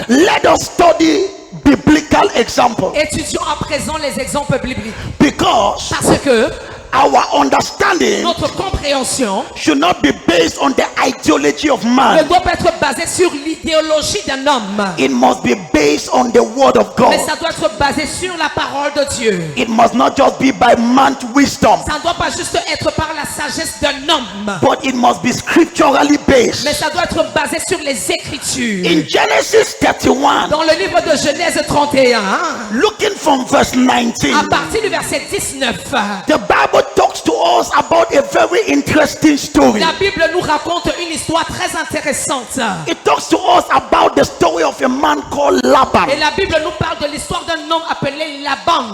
Let us study biblical example. Étudions à présent les exemples bibliques. Because Parce que our understanding notre compréhension should not be based on the ideology of ne man. doit pas être basée sur l'idéologie d'un homme. It must be based on the word of Mais God. ça doit être basé sur la parole de Dieu. It must not just be by man's wisdom, Ça ne doit pas juste être par la sagesse d'un homme. but it must be scripturally Mais based. ça doit être basé sur les Écritures. In Genesis 31, Dans le livre de Genèse 31, looking from verse 19, à partir du verset 19, the Bible talks to us about a very interesting story. la Bible nous raconte une histoire très intéressante. It talks to us about the story of a man called Et Laban. la Bible nous parle de l'histoire d'un homme appelé Laban.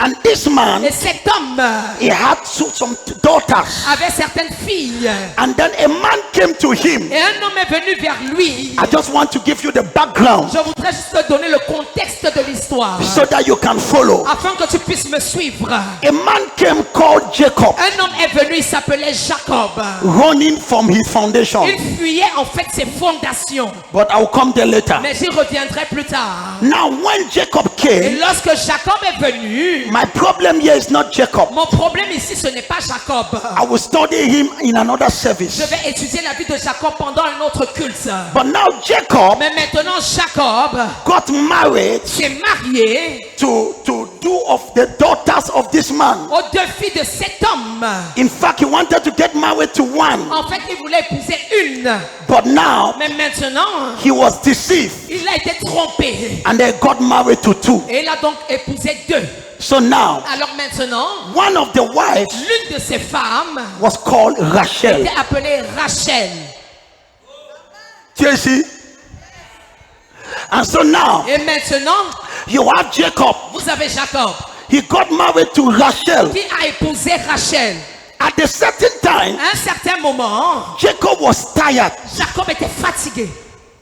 And this man, Et cet homme he had some daughters. avait certaines filles. And then a man came to him. Et un homme est venu vers lui. I just want to give you the background Je voudrais juste te donner le contexte de l'histoire, so that you can follow. afin que tu puisses me suivre. A man came called Jacob, Un homme est venu, il s'appelait Jacob. running from his foundation. Il fuyait en fait ses fondations. But I'll come there later. Mais j'y reviendrai plus tard. Now, when Jacob Et came, lorsque Jacob est venu, my problem here is not Jacob. mon problème ici, ce n'est pas Jacob. I will study him in another Je service. vais étudier la vie de Jacob pendant un autre culte. But now Jacob Mais maintenant, Jacob got married s'est marié to two of the daughters of this man. aux deux filles de cet homme. In fact, he wanted to get married to one. En fait, il voulait épouser une. But now Mais maintenant, he was deceived il a été trompé. and they got married to two. Et il a donc épousé deux. So now, Alors maintenant, one of the wives l'une de ses femmes was called Rachel. était appelée Rachel. You see? And so now, Et maintenant, you have Jacob. vous avez Jacob He got married to Rachel. qui a épousé Rachel. At a certain time, À un certain moment, Jacob was tired. Jacob était fatigué.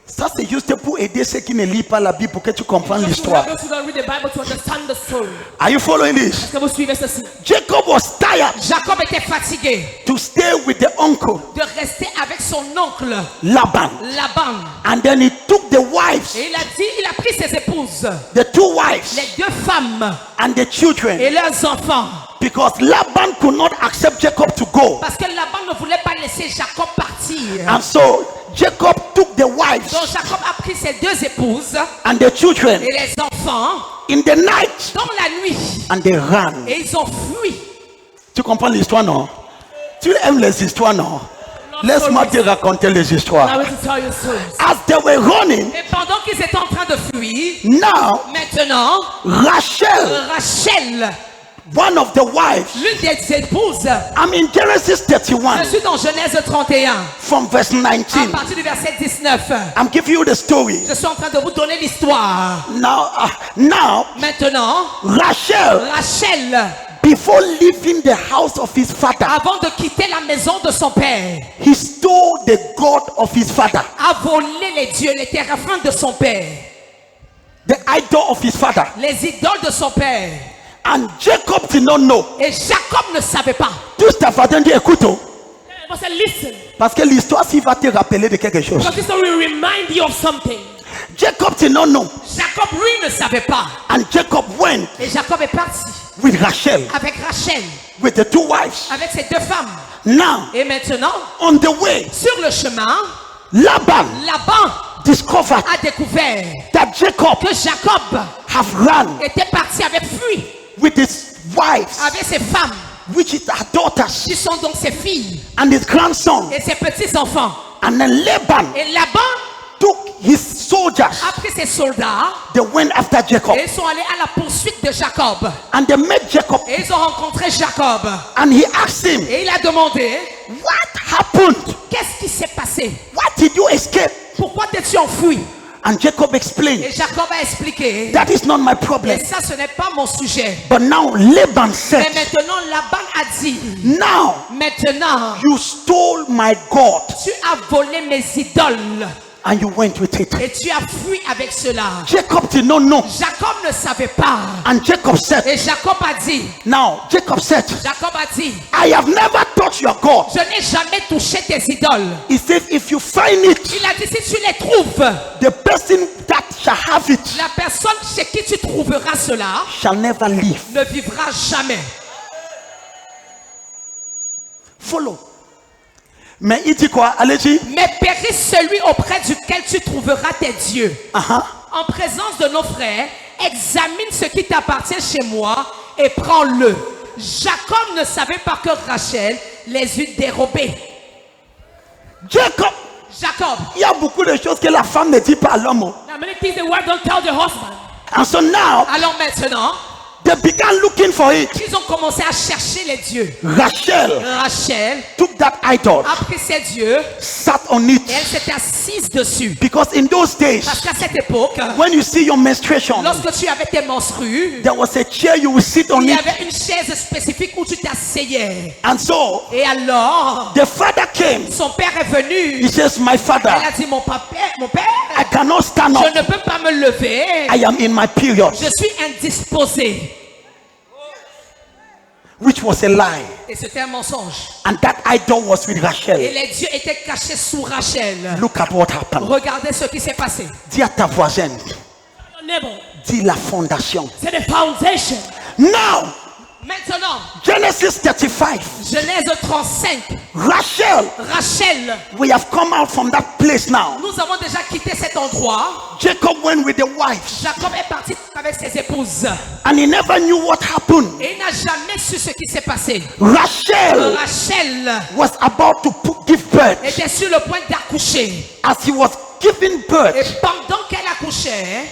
Ça, c'est juste pour aider ceux qui ne lisent pas la Bible pour que tu comprennes l'histoire. Those who don't read the Bible to understand the story. Are you following this? Est-ce que vous suivez ceci? Jacob was tired Jacob était fatigué to stay with the uncle, de rester avec son oncle Laban. Laban. And then he took the wives, Et il a pris ses épouses, the two wives, les deux femmes and the children, et leurs enfants. because Laban could not accept Jacob to go. Parce que Laban ne voulait pas laisser Jacob partir. And so Jacob took the wives Donc Jacob a pris ses deux épouses and the children et les enfants in the night dans la nuit. and they ran. Et ils ont fui. Tu comprends l'histoire, non? Tu aimes les histoires, non? Laisse-moi te raconter les histoires. I want to tell you stories. As they were running, Et pendant qu'ils étaient en train de fuir, now maintenant, Rachel, Rachel, one of the wives, l'une des épouses, I'm in Genesis je 31 suis dans Genèse 31, from verse à 19. partir du verset 19. I'm giving you the story. Je suis en train de vous donner l'histoire. Now, Maintenant, Rachel, Rachel, before leaving the house of his father, avant de quitter la maison de son père, he stole the God of his father, a volé les dieux, les téraphins de son père, the idol of his father. les idoles de son père. And Jacob did not know. Et Jacob ne savait pas. Tout ta father dit écoute, oh, I said, listen, parce que l'histoire s'il va te rappeler de quelque chose. because this story will remind you of something. Jacob did not know. Jacob, lui, ne savait pas. And Jacob went Et Jacob est parti with Rachel, avec Rachel, with the two wives. avec ses deux femmes. Now, Et maintenant, on the way, sur le chemin, Laban Laban discovered a découvert that Jacob que Jacob have run était parti, avait fui with his wives, avec ses femmes, which is her daughters, qui sont donc ses filles and his grandson. et ses petits-enfants. And then Laban Et Laban took his soldiers. a pris ses soldats They went after Jacob. et ils sont allés à la poursuite de Jacob. And they met Jacob. Et ils ont rencontré Jacob. And he asked him, Et il a demandé, what happened? qu'est-ce qui s'est passé? Why did you escape? Pourquoi t'es-tu enfui? And Jacob explained, Et Jacob a expliqué, that is not my problem. et ça ce n'est pas mon sujet. But now Laban Mais said, maintenant Laban a dit, now maintenant you stole my God tu as volé mes idoles and you went with it. et tu as fui avec cela. Jacob did not know. Jacob ne savait pas. And Jacob said, Et Jacob a dit, now Jacob said, Jacob a dit, I have never touched your God. je n'ai jamais touché tes idoles. He said, if you find it, Il a dit, si tu les trouves, the person that shall cela shall never live. ne vivra jamais. Follow. Mais il dit quoi? Allez-y. Mais périsse celui auprès duquel tu trouveras tes dieux. Uh-huh. En présence de nos frères, examine ce qui t'appartient chez moi et prends-le. Jacob ne savait pas que Rachel les eut dérobés. Jacob. Jacob. Il y a beaucoup de choses que la femme ne dit pas à l'homme. Now many things the wife don't tell the husband. And so now, Alors maintenant, they began looking for it. ils ont commencé à chercher les dieux. Rachel Rachel took that idol, a pris ses dieux sat on it. et elle s'est assise dessus. Because in those days, Parce qu'à cette époque, when you see your menstruation, lorsque tu avais tes menstrues, there was a chair you will sit on il y it. avait une chaise spécifique où tu t'asseyais. And so, Et alors, the father came. son père est venu. He says, my father, Elle a dit, mon père, I cannot stand je up. ne peux pas me lever. I am in my period. Je suis indisposé. Which was a lie. Et c'était un mensonge. And that idol was with Et Rachel. les dieux étaient cachés sous Rachel. Look at what happened. Regardez ce qui s'est passé. Dis à ta voisine, Your neighbor. dis la fondation. Say the foundation. Now, Maintenant, Genesis 35. Genèse 35. Rachel, Rachel, we have come out from that place now. nous avons déjà quitté cet endroit. Jacob went with the wives. Jacob est parti avec ses épouses. And he never knew what happened. Et il n'a jamais su ce qui s'est passé. Rachel Rachel was about to give birth. était sur le point d'accoucher. As he was giving Et birth, pendant qu'elle accouchait,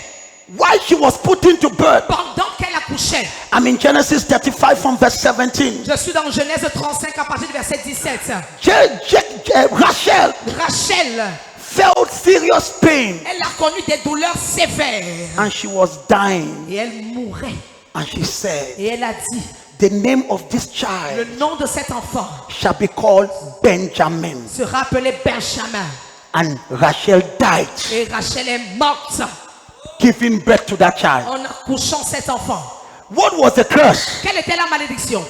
while she was put into birth, pendant qu'elle accouchait, I'm in Genesis 35 from verse 17. je suis dans Genèse 35 à partir du verset 17. Rachel Rachel, felt serious pain elle a connu des douleurs sévères. and she was dying. Et elle mourait. And she said, Et elle a dit, the name of this le child nom de cet enfant shall be called Benjamin. sera appelé Benjamin. And Rachel died, Et Rachel est morte giving birth to that child. en accouchant cet enfant. What was the curse? Quelle était la malédiction?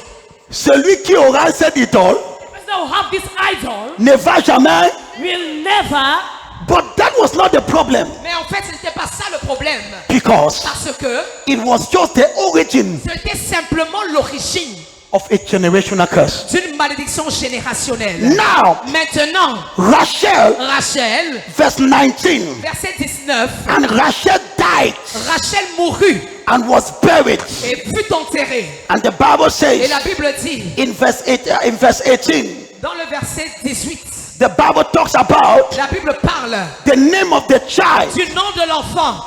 Celui qui aura cet idole The person that will have this idol ne va jamais. will never. But that was not the problem, Mais en fait, ce n'était pas ça le problème. because Parce que it was just the origin c'était simplement l'origine of a generational curse. d'une malédiction générationnelle. Now, Maintenant, Rachel, Rachel, verse 19, verset 19, and Rachel died Rachel mourut and was buried. et fut enterrée. And the Bible Et says la Bible dit, in verse 18, dans le verset 18, the Bible talks about la Bible parle the name of the child. du nom de l'enfant.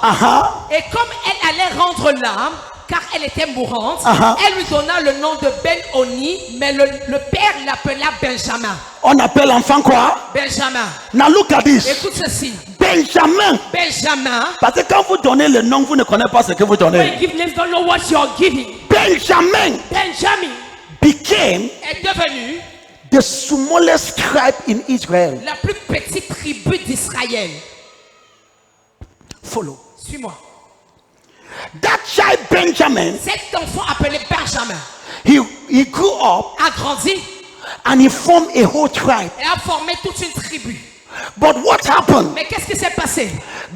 Et comme elle allait rendre l'âme, car elle était mourante, elle lui donna le nom de Ben-Oni, mais le père l'appela Benjamin. On appelle l'enfant quoi? Benjamin. Now look at this. Écoute ceci. Benjamin. Benjamin, Parce que quand vous donnez le nom, vous ne connaissez pas ce que vous When donnez. you give names, don't know what you're giving. Benjamin Benjamin became est devenu the smallest tribe in Israel. la plus petite tribu d'Israël. Follow. Suis-moi. That child Benjamin, Cet enfant appelé Benjamin he grew up a grandi and he formed a whole tribe. et a formé toute une tribu. But what happened? Mais qu'est-ce qui s'est passé?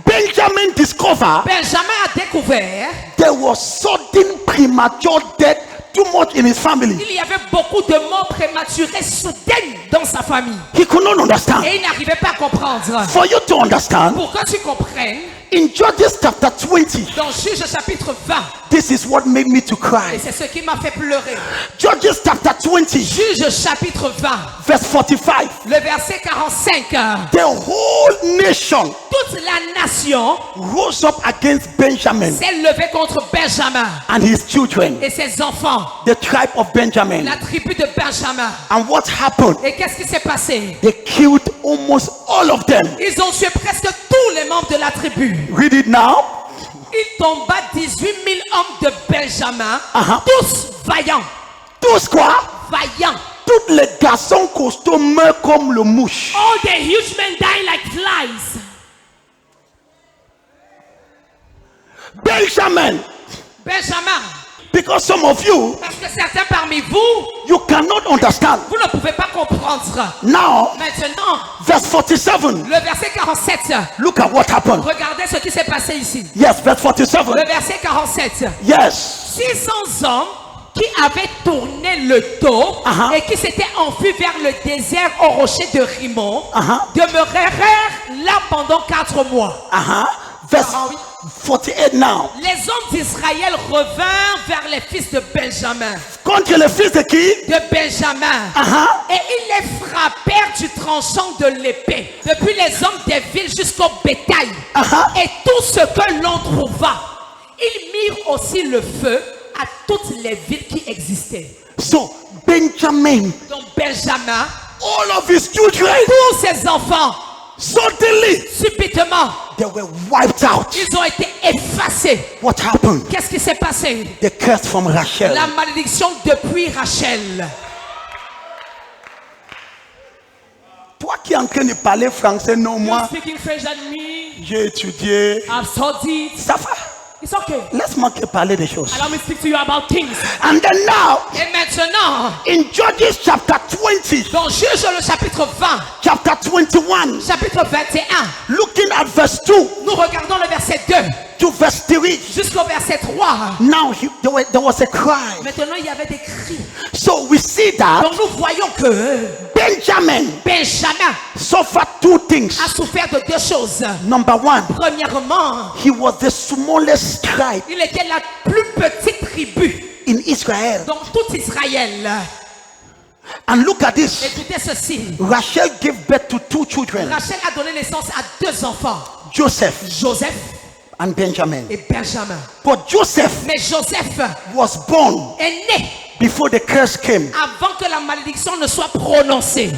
Benjamin discovered Benjamin a découvert there was sudden premature death too much in his family. qu'il y avait beaucoup de morts prématurées soudaines dans sa famille. He could not understand. Et il n'arrivait pas à comprendre. For you to understand, Pour que tu comprennes, in Judges chapter 20, dans Juge chapitre 20, this is what made me to et cry. c'est ce qui m'a fait pleurer. Judges chapter 20, Juge chapitre 20, verse 45. le verset 45. The whole nation Toute la nation rose up against Benjamin s'est levée contre Benjamin and his children, et ses enfants, the tribe of Benjamin. la tribu de Benjamin. And what happened? Et qu'est-ce qui s'est passé? They killed almost all of them. Ils ont tué presque tous les membres de la tribu. Read it now. Il tomba 18 000 hommes de Benjamin, tous vaillants, Tous quoi? vaillants. Tous les garçons costauds meurent comme le mouche. all the huge men dying like flies. Benjamin. Benjamin, Because some of you, parce que certains parmi vous, You cannot understand. Vous ne pouvez pas comprendre. Now, Maintenant, verse 47. le verset 47. Look at what happened. Regardez ce qui s'est passé ici. Yes, verse 47. Le verset 47. Yes. 600 hommes qui avaient tourné le dos Uh-huh. et qui s'étaient enfuis vers le désert au rocher de Rimon Uh-huh. demeurèrent là pendant 4 mois. Verse Ah, oui. 48 now. Les hommes d'Israël revinrent vers les fils de Benjamin. Contre le fils de qui? De Benjamin. Uh-huh. Et ils les frappèrent du tranchant de l'épée, depuis les hommes des villes jusqu'au bétail. Uh-huh. Et tout ce que l'on trouva. Ils mirent aussi le feu à toutes les villes qui existaient. So, Benjamin, Donc Benjamin, all of his children, tous ses enfants, suddenly, subitement, they were wiped out. ils ont été effacés. What happened? Qu'est-ce qui s'est passé? The curse from Rachel. La malédiction depuis Rachel. Toi qui es en train de parler français, non, You moi, speaking French than me. j'ai étudié. I've studied. Ça va. It's okay. Laisse-moi te parler des choses. Allow me to speak to you about things. And then now, Et maintenant, in Judges chapter 20, dans Juge le chapitre 20, chapter 21, chapitre 21, looking at verse 2 nous regardons le verset 2 to verse 3, jusqu'au verset 3. now there was a cry. Maintenant, il y avait des cris. So we see that Donc nous voyons que Benjamin Benjamin suffered two things. a souffert de 2 choses. Number one, Premièrement, he was the smallest tribe il était la plus petite tribu in Israel. dans tout Israël. And look at this. Écoutez ceci. Rachel gave birth to 2 children, Rachel a donné naissance à 2 enfants, Joseph Joseph and Benjamin. et Benjamin. But Joseph Mais Joseph was born est né before the curse came. avant que la malédiction ne soit prononcée.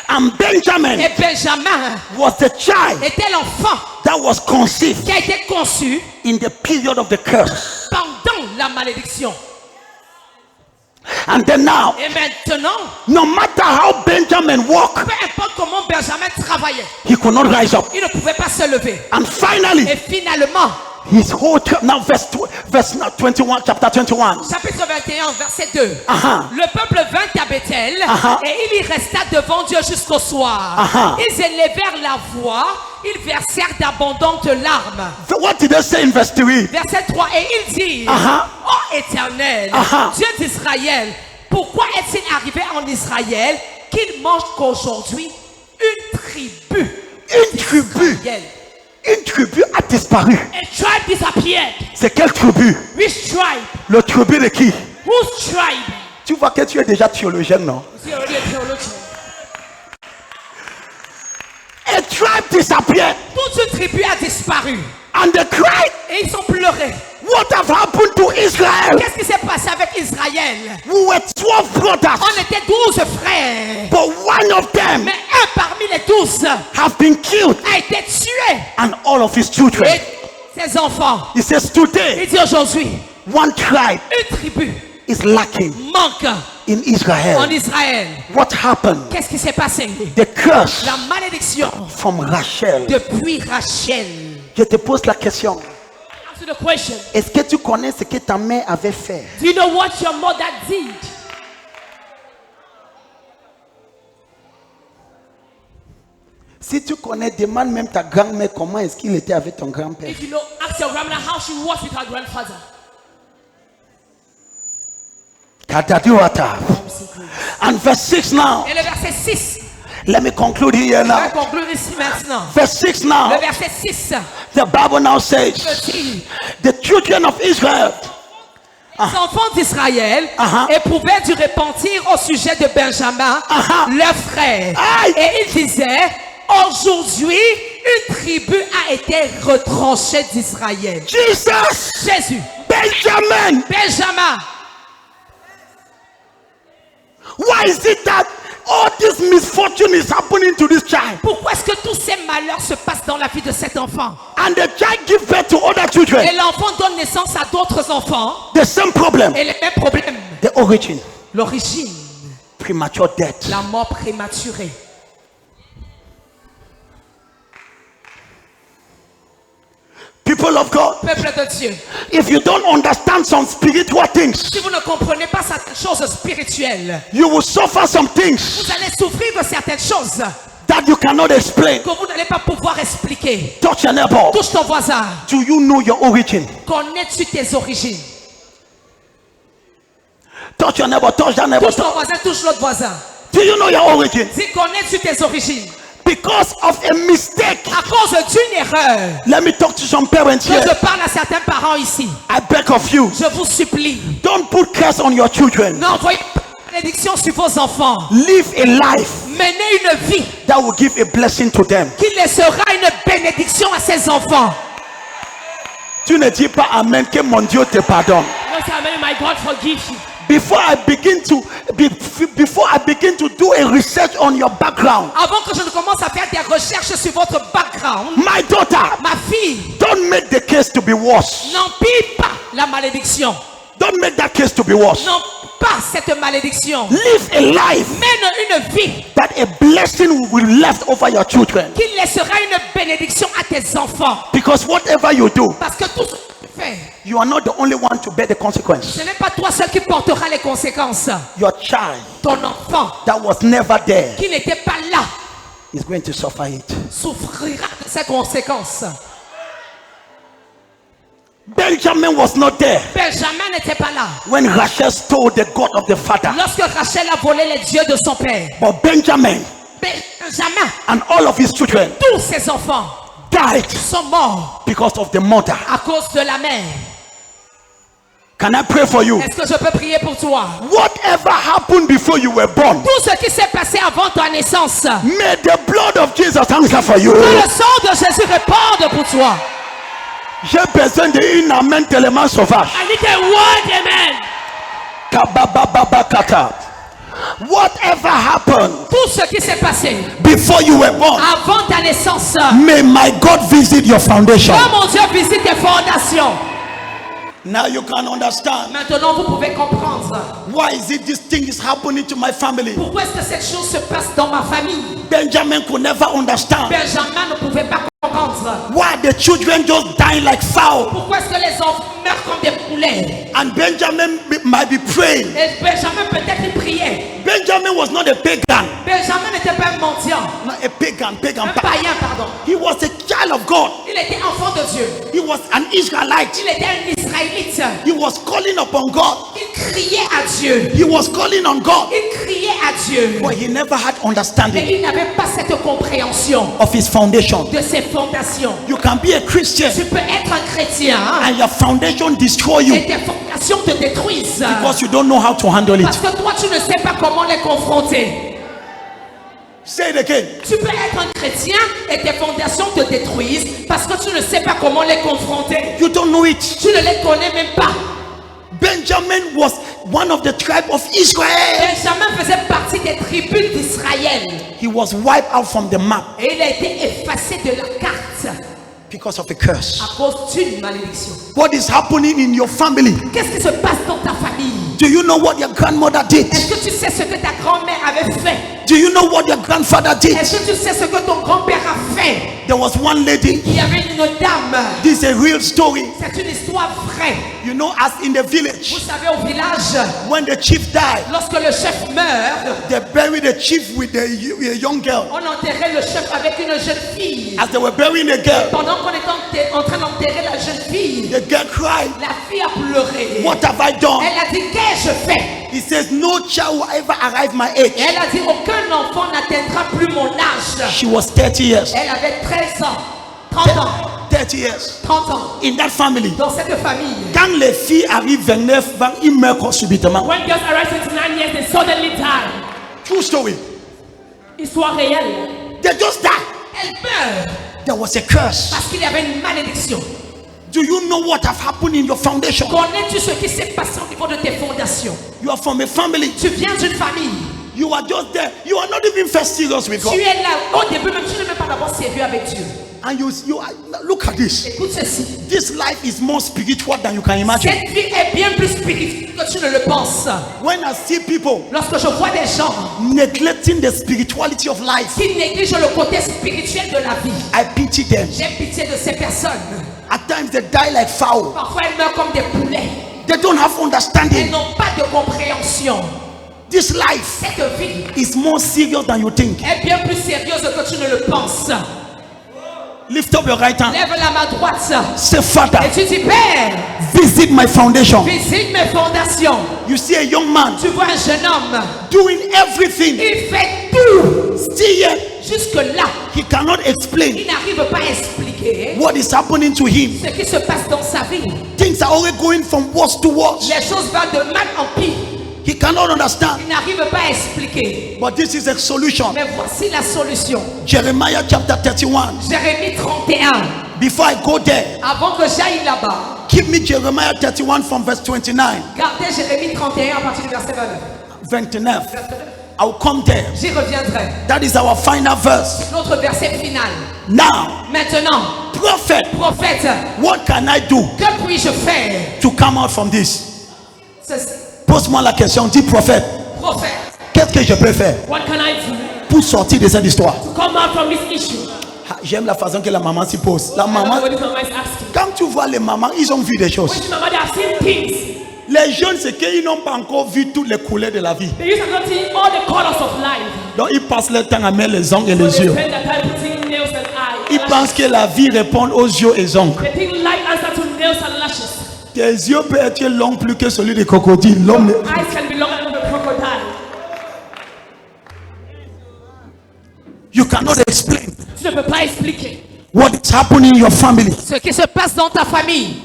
And Benjamin Et Benjamin was the child était l'enfant that was conceived qui a été conçu in the period of the curse. pendant la malédiction. And then now, Et maintenant, no matter how Benjamin walked, peu importe comment Benjamin travaillait, he could not rise up. il ne pouvait pas se lever. And finally, Et finalement, his whole now verse 21, chapter 21. chapitre 21, verset 2. Uh-huh. Le peuple vint à Bethel Uh-huh. et il y resta devant Dieu jusqu'au soir. Uh-huh. Ils élevèrent la voix, ils versèrent d'abondantes larmes. What did they say in verse 3? Verset 3, et ils dirent, Uh-huh. Ô Éternel, Uh-huh. Dieu d'Israël, pourquoi est-il arrivé en Israël qu'il mange qu'aujourd'hui une tribu Une tribu, d'Israël? une tribu a disparu. A tribe disappeared. C'est quelle tribu? Which tribe? Le tribu de qui? Whose tribe? Tu vois que tu es déjà théologien, non? Is he already a theologian? A tribe disappeared. Toute une tribu a disparu. And they cried, Et ils ont pleuré. what have happened to Israel? Qu'est-ce qui s'est passé avec Israël? We were 12 brothers, On était 12 frères. but one of them Mais un parmi les 12 have been killed, a été tué. and all of his children. Et ses enfants. He says, today, Il dit aujourd'hui, one tribe une tribu is lacking manque in en Israel. Israël. What happened? Qu'est-ce qui s'est passé? The curse La malédiction from Rachel. depuis Rachel. Je te pose la question. Answer the question. Est-ce que tu connais ce que ta mère avait fait? Do you know what your mother did? Si tu connais, demande même ta grand-mère comment est-ce qu'il était avec ton grand-père. If you know, ask your grandmother how she was with her grandfather. Kadadiwata. And verse 6 now. Et le verset 6. Let me conclude here Je now. vais conclure ici maintenant. Verse 6 Le now. verset 6. The Bible now says, Dit, the children of Israel. les enfants d'Israël Uh-huh. éprouvaient du repentir au sujet de Benjamin, Uh-huh. leur frère. Aïe. Et ils disaient, aujourd'hui, une tribu a été retranchée d'Israël. Jesus, Jésus, Benjamin. Benjamin, Why is it that all this misfortune is happening to this child? pourquoi est-ce que tous ces malheurs se passent dans la vie de cet enfant? And the child gives birth to other children. Et l'enfant donne naissance à d'autres enfants. The same problem. Et les mêmes problèmes. The origin. L'origine, Premature death. la mort prématurée. People People of God, Peuple de Dieu, if you don't understand some spiritual things, si vous ne comprenez pas certaines choses spirituelles, you will suffer some things vous allez souffrir de certaines choses that you cannot explain. que vous n'allez pas pouvoir expliquer. Touch your neighbor. Touche ton voisin. Do you know your origin? Connais-tu tes origines? Touch your neighbor. Touch that neighbor. Touche ton voisin, touche l'autre voisin. Do you know your origin? Dis, connais-tu tes origines? Because of a mistake. À cause d'une erreur. Let me talk to some parents Je here. parle à certains parents ici. I beg of you, Je vous supplie. don't put curse on your children. N'envoyez pas de bénédiction sur vos enfants. Live a life Menez une vie that will give a blessing to them. qui laissera une bénédiction à ses enfants. Tu ne dis pas amen que mon Dieu te pardonne. Don't say, "Amen, my God forgive you." Before I begin to do a research on your background, Avant que je ne commence à faire des recherches sur votre background, my daughter, ma fille, don't make the case to be worse. n'empile pas la malédiction. Don't make that case to be worse. Non, pas cette malédiction. Live a life Mène une vie that a blessing will be left over your children. qui laissera une bénédiction à tes enfants. Because whatever you do, Parce que tout ce que tu fais, you are not the only one to bear the consequence. ce n'est pas toi seul qui portera les conséquences. Your child Ton enfant that was never there qui n'était pas là is going to suffer it. souffrira de ces conséquences. Benjamin was not there Benjamin n'était pas là when Rachel stole the God of the father. lorsque Rachel a volé les dieux de son père. But Benjamin Benjamin, and all of his children tous ses enfants died sont morts because of the mother. à cause de la mère. Can I pray for you? Est-ce que je peux prier pour toi? Whatever happened before you were born, Tout ce qui s'est passé avant ta naissance, que may the blood of Jesus answer for you. le sang de Jésus répande pour toi. J'ai besoin d'une amen tellement sauvage. I need a word, amen. Kababababakata. Whatever happened Tout ce qui s'est passé before you were born, avant ta naissance, may my God visit your foundation. oh mon Dieu, visite tes fondations. Now you can understand Maintenant, vous pouvez comprendre why is it this thing is happening to my family. pourquoi est-ce que cette chose se passe dans ma famille. Benjamin could never understand Benjamin ne pouvait pas comprendre. why the children just dying like fowl, Pourquoi est-ce que les enfants meurent comme des poulets? and Benjamin might be praying. Et Benjamin peut-être il priait. Benjamin was not a pagan, Benjamin n'était pas un mendiant, not a pagan, un païen, pardon. He was a child of God. Il était enfant de Dieu. He was an Israelite. Il était un Israélite. He was calling upon God. Il criait à Dieu. He was calling on God, Il criait à Dieu. but he never had Mais understanding il n'avait pas cette compréhension of his foundation. de ses fondations. You can be a Christian Tu peux être un chrétien and your foundation destroy et you tes fondations te détruisent. because you don't know how to handle Parce it. que toi, tu ne sais pas comment les confronter. Say it again. Tu peux être un chrétien et tes fondations te détruisent parce que tu ne sais pas comment les confronter. You don't know it. Tu ne les connais même pas. Benjamin was one of the tribe of Israel. Benjamin faisait partie des tribus d'Israël. He was wiped out from the map Et il a été effacé de la carte because of a curse. à cause d'une malédiction. What is happening in your family? Qu'est-ce qui se passe dans ta famille? Do you know what your grandmother did? Est-ce que tu sais ce que ta grand-mère avait fait? Do you know what your grandfather did? Est-ce que tu sais ce que ton grand-père a fait? There was one lady. Il y avait une dame. This is a real story. C'est une histoire vraie. You know, as in the Vous village, savez, au village, when the chief died, lorsque le chef meurt, they buried the chief with a young girl. on enterrait le chef avec une jeune fille. As they were burying the girl, Pendant qu'on était en train d'enterrer la jeune fille, the girl cried, la fille a pleuré. "What have I done?" Elle a dit, qu'ai-je fait? He says, "No child will ever arrive my age." Et elle a dit, aucun enfant n'atteindra plus mon âge. She was 30 years. Elle avait 13 ans, 30 ans, 30 years. 30 ans. In that family, Dans cette famille, quand les filles arrivent 29 ans, ils meurent subitement. When girls arrive 29 years, they suddenly die. True story. Histoire réelle. They just die. elle meurt There was a curse. parce qu'il y avait une malédiction. Do you know what have happened in your foundation? Connais-tu ce qui s'est passé au niveau de tes fondations? You are from a family. Tu viens d'une famille. You are just there. You are not even first serious with God. Tu es là. Au début, même tu n'es même pas d'abord sérieux avec Dieu. And you look at this. Écoute ceci. This life is more spiritual than you can imagine. Cette vie est bien plus spirituelle que tu ne le penses. When I see people Lorsque je vois des gens neglecting the spirituality of life, qui négligent le côté spirituel de la vie, I pity them. j'ai pitié de ces personnes. At Sometimes they die like fowl. Parfois, elles meurent comme des poulets. They don't have Elles understanding. n'ont pas de compréhension. This life Cette vie is more serious than you think. est bien plus sérieuse que tu ne le penses. Lift up your right hand. Lève la main droite. Say, Father, Et tu dis, Père, visit my foundation. visite mes fondations. You see a young man Tu vois un jeune homme. doing everything. Il fait tout. Still yet, Jusque-là, he cannot explain il n'arrive pas à expliquer what is happening to him. ce qui se passe dans sa vie. Things are always going from worse to worse. Les choses vont de mal en pire. He cannot understand. Il n'arrive pas à expliquer. But this is a solution. Mais voici la solution. Jeremiah chapter 31. Jérémie 31. Before I go there, Avant que j'aille là-bas, give me Jeremiah 31 from verse 29. gardez Jérémie 31 à partir du verset 29. 29. I'll come there. J'y reviendrai. That is our final verse. Notre verset final. Now, Maintenant, prophet, prophète, what can I do que puis-je faire? to come out from this? Ceci. Pose-moi la question. Dis prophète, Prophète, qu'est-ce que je peux faire What can I do pour sortir de cette histoire? to come out from this issue? Ah, j'aime la façon que la maman s'y pose. La I don't know maman, what this mama is asking. quand tu vois les mamans, ils ont vu des choses. When mama, they have seen things. Les jeunes, c'est qu'ils n'ont pas encore vu toutes les couleurs de la vie. They used to not see all the colors of life. Donc ils passent leur temps à mettre les ongles et So les they yeux. spend their time putting nails and eyes. Ils pensent que la vie répond aux yeux et aux ongles. They think life answers to nails and lashes. Tes yeux peuvent être longs plus que celui des crocodiles. L'homme, Eyes can be longer than the crocodile. you cannot explain Tu ne peux pas expliquer what is happening in your family. ce qui se passe dans ta famille,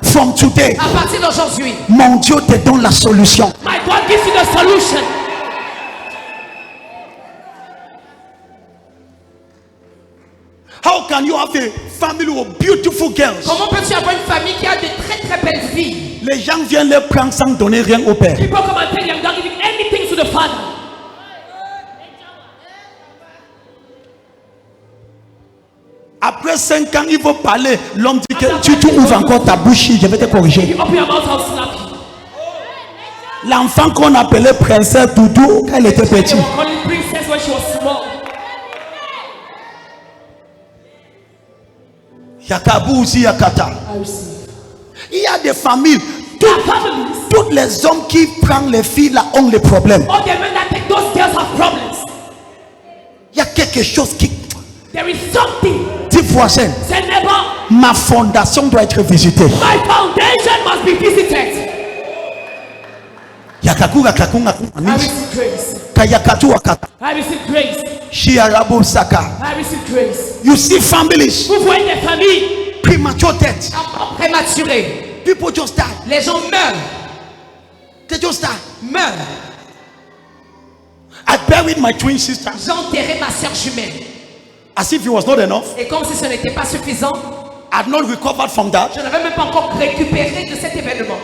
From today, à partir d'aujourd'hui, mon Dieu te donne la solution. My God gives you the solution. How can you have a family of beautiful girls? comment peux-tu avoir une famille qui a de très très belles filles? Les gens viennent les prendre sans donner rien au père. People come and tell you I'm not giving anything to the father. Après 5 ans, il faut parler. L'homme dit que tu ouvres encore ta bouche, je vais te corriger. You open your mouth, I'll slap you. L'enfant qu'on appelait princesse Doudou quand elle était They petite. were calling princess when she was small. Yakabou aussi Yakata. I receive. Il y a des familles. There are families. Tous les hommes qui prennent les filles là ont des problèmes. All the men that take those girls have problems. Il y a quelque chose qui. There is something. Dis voisin, Say neighbor, ma fondation doit être visitée. my foundation must be visited. Yakaku Yakakunga I receive grace. Kayakatu Wakata. I receive grace. Shiarabu Saka. I receive grace. You see families, Vous voyez des familles, premature death. Enfants prématurés. People just die. Les gens meurent, They just die. meurent. I buried my twin sister J'ai enterré ma soeur jumelle. as if it was not enough. Et comme si ce n'était pas suffisant, I had not recovered from that. je n'avais même pas encore récupéré de cet événement.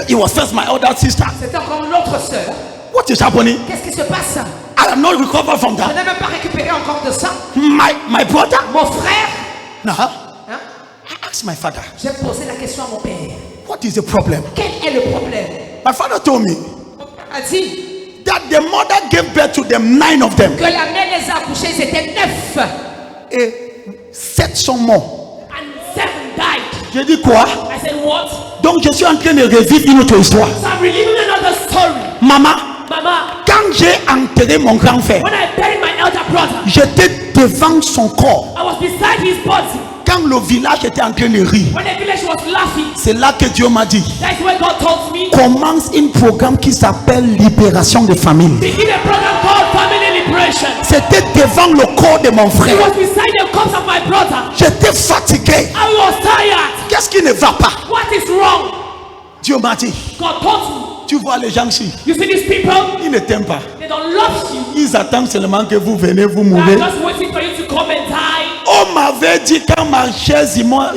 It was first my elder sister. C'était encore l'autre sœur. What is happening? Qu'est-ce qui se passe? I have not recovered from Je that. n'ai même pas récupéré encore de ça. My brother. Mon frère, Nah. hein, I asked my father, j'ai posé la question à mon père. what is the problem? Quel est le problème? My father told me A dit that the mother gave birth to them, 9 of them. que la mère les a accouchés, ils étaient 9. Et 7 sont morts. and 7 died. J'ai dit quoi? I said, what? Donc je suis en train de revivre une autre histoire. So I'm reliving another story. Maman, Mama, quand j'ai enterré mon grand frère, when I buried my elder brother, j'étais devant son corps. I was beside his body. Quand le village était en train de rire, When the village was laughing, c'est là que Dieu m'a dit, that's when God told me, commence un programme qui s'appelle Libération des familles. begin a program called Family Liberation. C'était devant le corps de mon It frère. was beside the corpse of my brother. J'étais fatigué. I was tired. Qu'est-ce qui ne va pas? What is wrong? Dieu m'a dit, God told me, tu vois les gens ici, you see these people, ils ne t'aiment pas. they don't love you. Ils attendent seulement que vous venez, vous They mourrez. are just waiting for you to come and die. On m'avait dit quand ma chère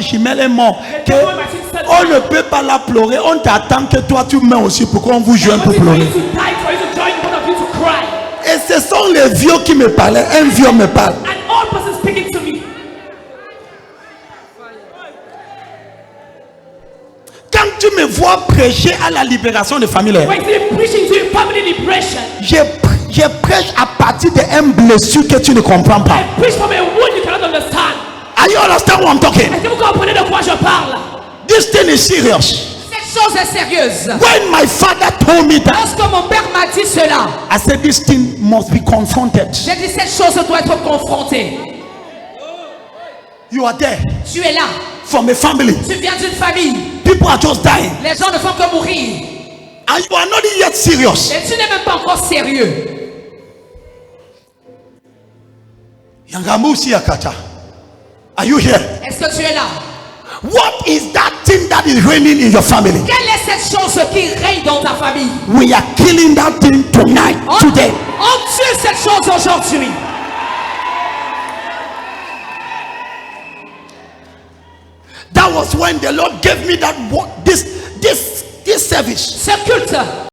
jumelle est morte, qu'on ne peut pas la pleurer. On t'attend que toi tu meurs aussi pour qu'on vous joigne pour Waiting for you pleurer. to die, for you to join one of you to cry. Et ce sont les vieux qui me parlaient. Un vieux me parle. An old person speaking to me. Quand tu me vois prêcher à la libération des familles, When you preaching to family liberation, je prêche à partir d'un blessure que tu ne comprends pas. I preach from a wound you cannot understand. Are you understand what I'm talking? I say, go put it up. quoi je parle. This thing is serious. Cette chose est sérieuse. When my father told me that, Lorsque mon père m'a dit cela, I said this thing must be confronted. j'ai dit cette chose doit être confrontée. You are there Tu es là. from a family. Tu viens d'une famille. People are just dying. Les gens ne font que mourir. And you are not yet serious. Et tu n'es même pas encore sérieux. Yangamusi Akata. Are you here? Est-ce que tu es là? What is that thing that is reigning in your family? Quelle est cette chose qui règne dans ta famille? We are killing that thing tonight, today. On tue cette chose aujourd'hui. That was when the Lord gave me that this service. Ce culte